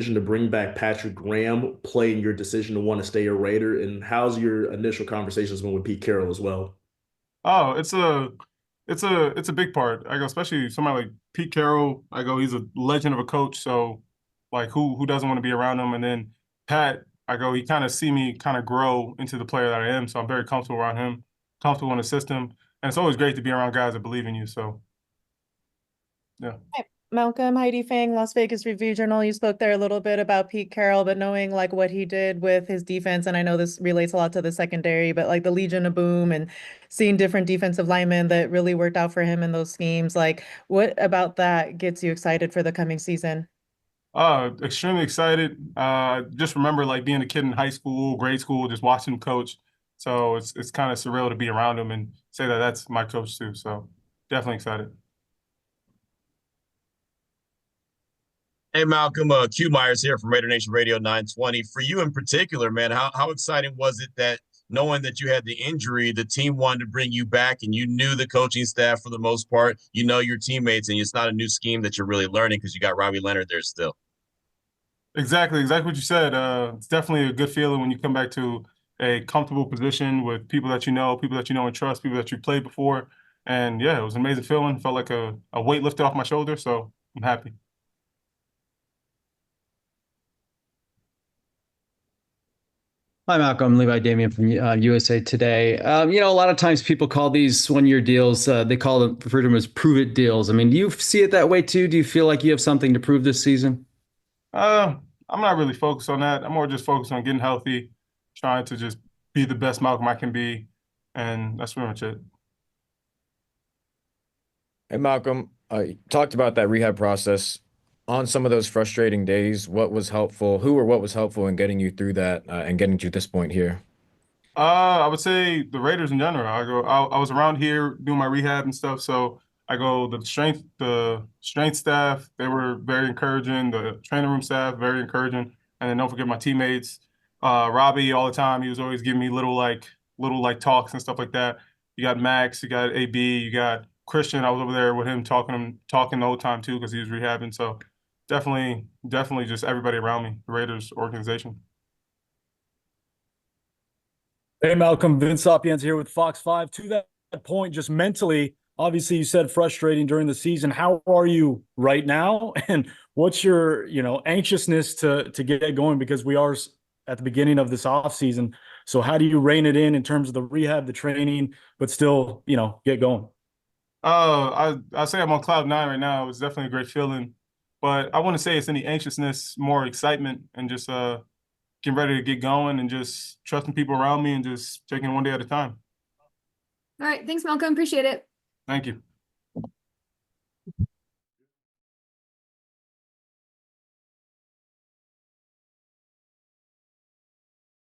to bring back Patrick Graham play in your decision to want to stay a Raider? And how's your initial conversations been with Pete Carroll as well? Oh, it's a big part. I go, especially somebody like Pete Carroll. I go, he's a legend of a coach. So, like, who doesn't want to be around him? And then Pat, I go, he kind of see me kind of grow into the player that I am. So I'm very comfortable around him, comfortable in the system, and it's always great to be around guys that believe in you. So yeah. Hi, Malcolm, Heidi Fang, Las Vegas Review Journal. You spoke there a little bit about Pete Carroll, but knowing like what he did with his defense, and I know this relates a lot to the secondary, but like the Legion of Boom and seeing different defensive linemen that really worked out for him in those schemes. Like, what about that gets you excited for the coming season? Extremely excited. Just remember like being a kid in high school, grade school, just watching him coach. So it's kind of surreal to be around him and say that that's my coach too. So definitely excited. Hey Malcolm, Q Myers here from Raider Nation Radio 920. For you in particular, man, how exciting was it that knowing that you had the injury, the team wanted to bring you back and you knew the coaching staff for the most part, you know your teammates, and it's not a new scheme that you're really learning because you got Robbie Leonard there still. Exactly what you said. It's definitely a good feeling when you come back to a comfortable position with people that you know and trust, people that you played before. And yeah, it was an amazing feeling. Felt like a weight lifted off my shoulder. So I'm happy. Hi, Malcolm. Levi Damian from USA Today. A lot of times people call these one-year deals, they call them, refer to them as prove-it deals. I mean, do you see it that way too? Do you feel like you have something to prove this season? I'm not really focused on that. I'm more just focused on getting healthy, trying to just be the best Malcolm I can be. And that's pretty much it. Hey, Malcolm, you talked about that rehab process. On some of those frustrating days, what was helpful? Who or what was helpful in getting you through that and getting to this point here? I would say the Raiders in general. I was around here doing my rehab and stuff. So I go, the strength staff, they were very encouraging. The training room staff, very encouraging. And then don't forget my teammates. Robbie, all the time, he was always giving me little talks and stuff like that. You got Max, you got AB, you got Christian. I was over there with him talking the whole time too, because he was rehabbing. So definitely just everybody around me, the Raiders organization. Hey, Malcolm, Vince Sapiens here with Fox 5. To that point, just mentally, obviously you said frustrating during the season. How are you right now? And what's your, anxiousness to get going? Because we are at the beginning of this off season. So how do you rein it in terms of the rehab, the training, but still, get going? I say I'm on cloud nine right now. It's definitely a great feeling, but I wouldn't say it's any anxiousness, more excitement, and just getting ready to get going and just trusting people around me and just taking it one day at a time. All right. Thanks, Malcolm. Appreciate it. Thank you.